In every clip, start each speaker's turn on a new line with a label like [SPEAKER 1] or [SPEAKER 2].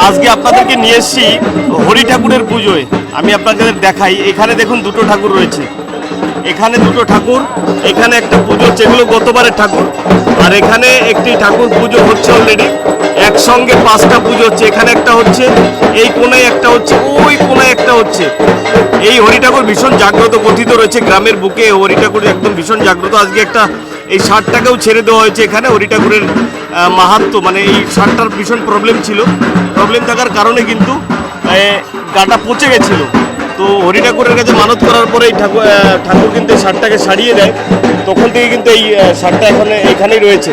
[SPEAKER 1] আজকে আপনাদেরকে নিয়ে এসেছি হরি ঠাকুরের পুজোয়। আমি আপনাদের দেখাই, এখানে দেখুন দুটো ঠাকুর রয়েছে, এখানে দুটো ঠাকুর, এখানে একটা পুজো হচ্ছে, এগুলো গতবারের ঠাকুর, আর এখানে একটি ঠাকুর পুজো হচ্ছে অলরেডি। একসঙ্গে পাঁচটা পুজো হচ্ছে, এখানে একটা হচ্ছে, এই কোনায় একটা হচ্ছে, ওই কোনায় একটা হচ্ছে। এই হরি ঠাকুর ভীষণ জাগ্রত কথিত রয়েছে গ্রামের বুকে, হরি ঠাকুর একদম ভীষণ জাগ্রত। আজকে একটা এই ষাঁড়টাকেও ছেড়ে দেওয়া হয়েছে এখানে। হরি ঠাকুরের মাহাত্ম্য, মানে এই ষাঁড়টার ভীষণ প্রবলেম ছিল, প্রবলেম থাকার কারণে কিন্তু গাটা পচে গেছিলো। তো হরি ঠাকুরের কাছে মানত করার পরে এই ঠাকুর কিন্তু এই ষাঁড়টাকে সারিয়ে দেয়, তখন থেকে কিন্তু এই ষাঁড়টা এখানেই রয়েছে।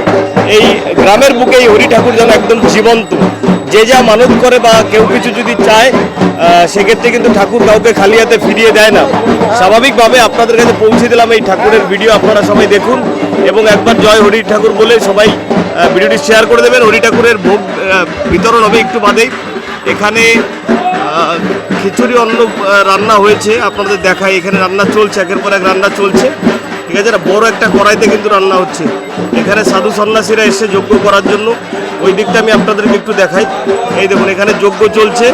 [SPEAKER 1] এই গ্রামের বুকে এই হরি ঠাকুর যেন একদম জীবন্ত। যে যা মানত করে বা কেউ কিছু যদি চায়, সেক্ষেত্রে কিন্তু ঠাকুর কাউকে খালি হাতে ফিরিয়ে দেয় না। স্বাভাবিকভাবে আপনাদের কাছে পৌঁছে দিলাম এই ঠাকুরের ভিডিও, আপনারা সবাই দেখুন এবং একবার জয় হরি ঠাকুর বলে সবাই ভিডিওটি শেয়ার করে দেবেন। হরি ঠাকুরের ভোগ বিতরণ হবে একটু বাদেই। এখানে খিচুড়ি অন্ন রান্না হয়েছে, আপনাদের দেখাই, এখানে রান্না চলছে, একের পর এক রান্না চলছে, ঠিক আছে। বড় একটা কড়াইতে কিন্তু রান্না হচ্ছে। এখানে সাধু সন্ন্যাসীরা এসে যজ্ঞ করার জন্য, ওই দিকটা আমি আপনাদেরকে একটু দেখাই। এই দেখুন, এখানে যজ্ঞ চলছে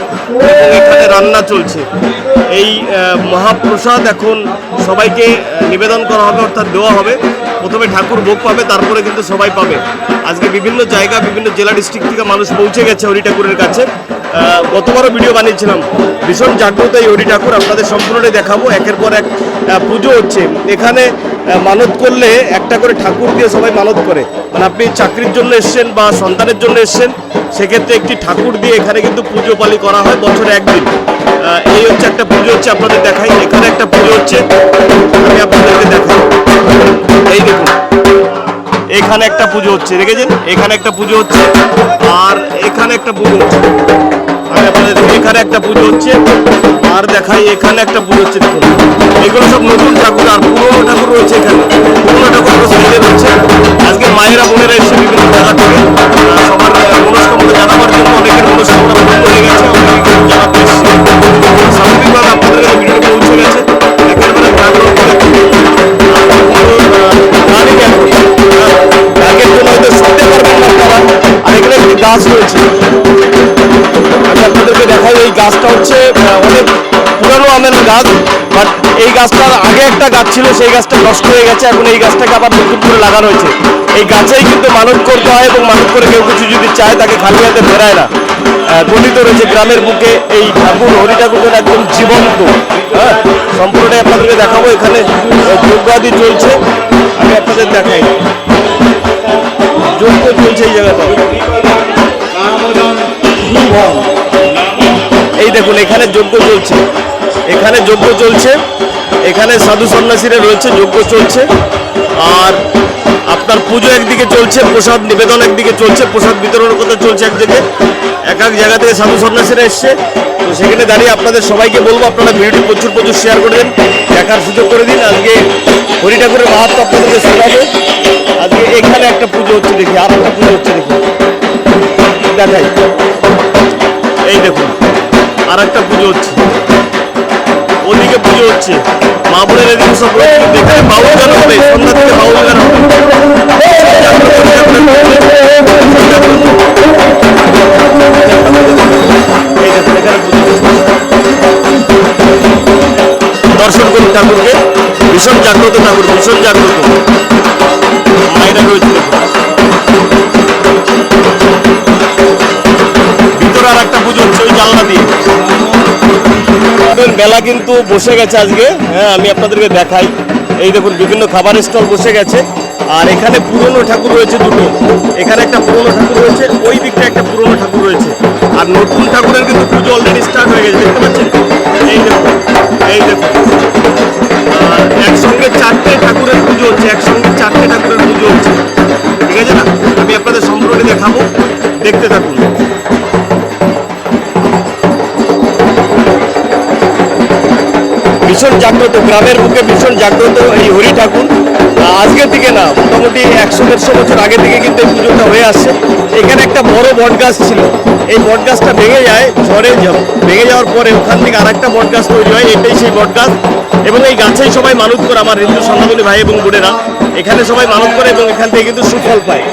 [SPEAKER 1] এবং এখানে রান্না চলছে। এই মহাপ্রসাদ এখন সবাইকে নিবেদন করা হবে, অর্থাৎ দেওয়া হবে। প্রথমে ঠাকুর ভোগ পাবে, তারপরে কিন্তু সবাই পাবে। আজকে বিভিন্ন জায়গা, বিভিন্ন জেলা ডিস্ট্রিক্ট থেকে মানুষ পৌঁছে গেছে হরি ঠাকুরের কাছে। গতবারও ভিডিও বানিয়েছিলাম, ভীষণ জাগ্রত এই হরি ঠাকুর, আপনাদের সম্পূর্ণটাই দেখাবো। একের পর এক পুজো হচ্ছে। এখানে মানত করলে একটা করে ঠাকুর দিয়ে সবাই মানত করে, মানে আপনি চাকরির জন্য এসছেন বা সন্তানের জন্য এসছেন, সেক্ষেত্রে একটি ঠাকুর দিয়ে এখানে কিন্তু পুজো পালি করা হয় বছরে একদিন। এই হচ্ছে একটা পুজো হচ্ছে, আপনাদের দেখাই। এখানে একটা পুজো হচ্ছে, আমি আপনাদেরকে দেখাই। এই দেখুন, এখানে একটা পুজো হচ্ছে, দেখেছেন, এখানে একটা পুজো হচ্ছে, আর এখানে একটা পুজো হচ্ছে। আমি আপনাদের এখানে একটা পুজো হচ্ছে, আর দেখাই এখানে একটা পুজো হচ্ছে। দেখুন, এগুলো সব নতুন ঠাকুর, আর পুরোনো ঠাকুর রয়েছে এখানে। পুরোনো ঠাকুর সাইডে রয়েছে। আজকে মায়েরা বোনেরা এসে বিভিন্ন জায়গা থেকে সবার মনস্কামনা জানাবার জন্য, অনেকের মনস্কামনা পূরণ হয়ে গেছে, জানাতে এসেছে। স্বাভাবিকভাবে আপনাদের কাছে ভিডিওটা পৌঁছে গেছে। একেবারে আগের জন্য হয়তো শুনতে পারবেন না আপনারা। আর এখানে একটি গাছ রয়েছে, আমি আপনাদেরকে দেখাই। এই গাছটা হচ্ছে অনেক পুরানো আমের গাছ, বাট এই গাছটার আগে একটা গাছ ছিল, সেই গাছটা নষ্ট হয়ে গেছে। এখন এই গাছটাকে আবার নতুন করে লাগানো হয়েছে। এই গাছেই কিন্তু মানত করতে হয়, এবং মানত করে কেউ কিছু যদি চায়, তাকে খালি হাতে ফেরায় না। গঠিত রয়েছে গ্রামের বুকে এই ঠাকুর, হরি ঠাকুর একদম জীবন্ত। হ্যাঁ, সম্পূর্ণটাই আপনাদেরকে দেখাবো। এখানে যজ্ঞাদি চলছে, আমি আপনাদের দেখাই। যজ্ঞ চলছে এই জায়গাটা, এই দেখুন, এখানে যজ্ঞ চলছে, এখানে যজ্ঞ চলছে, এখানে সাধু সন্ন্যাসীরা রয়েছে, যজ্ঞ চলছে। আর আপনার পুজো একদিকে চলছে, প্রসাদ নিবেদন একদিকে চলছে, প্রসাদ বিতরণের কথা চলছে একদিকে। এক এক জায়গা থেকে সাধু সন্ন্যাসীরা এসছে। তো সেখানে দাঁড়িয়ে আপনাদের সবাইকে বলবো, আপনারা ভিডিওটি প্রচুর প্রচুর শেয়ার করে দিন, দেখার সুযোগ করে দিন। আজকে হরি ঠাকুরের মাহাত্ম্য আপনাদেরকে শোনাবো। আজকে এখানে একটা পুজো হচ্ছে, দেখি আর একটা পুজো হচ্ছে, দেখি দেখাই। এই দেখুন, আর একটা পুজো হচ্ছে, ওদিকে পুজো হচ্ছে, মা বোনের এদিকে সব রয়েছে। কিন্তু এখানে বাউল গান হবে, সন্ধ্যা থেকে বাউল গান হবে। দর্শন করুন ঠাকুরকে, ভীষণ জাগ্রত ঠাকুর, ভীষণ জাগ্রত। মায়েরা রয়েছে, ভিতরে আর একটা পুজো হচ্ছে ওই জানলা দিয়ে। মেলা কিন্তু বসে গেছে আজকে। হ্যাঁ, আমি আপনাদেরকে দেখাই। এই দেখুন, বিভিন্ন খাবারের স্টল বসে গেছে। আর এখানে পুরনো ঠাকুর রয়েছে দুটো, এখানে একটা পুরনো ঠাকুর রয়েছে, ওই দিকটা একটা পুরনো ঠাকুর রয়েছে। আর নতুন ঠাকুরের কিন্তু পুজো অলরেডি স্টার্ট হয়ে গেছে, দেখতে পাচ্ছেন। এই দেখুন, এই দেখুন, একসঙ্গে চারটে ঠাকুরের পুজো হচ্ছে, একসঙ্গে চারটে ঠাকুরের পুজো হচ্ছে, ঠিক আছে না। আমি আপনাদের সম্পূর্ণ দেখাবো, দেখতে থাকুন। ভীষণ জাগ্রত গ্রামের বুকে, ভীষণ জাগ্রত এই হরি ঠাকুর। আজকে থেকে না, মোটামুটি 100-150 বছর আগে থেকে কিন্তু এই পুজোটা হয়ে আসছে। এখানে একটা বড় বট গাছ ছিল, এই বট গাছটা ভেঙে যায়, ঝড়ে ভেঙে যাওয়ার পরে ওখান থেকে আরেকটা বট গাছ তৈরি হয়, এটাই সেই বট গাছ। এবং এই গাছেই সবাই মানত করে, আমার হিন্দু সনাতনী ভাই এবং বোনেরা এখানে সবাই মানত করে এবং এখান থেকে কিন্তু সুফল পায়।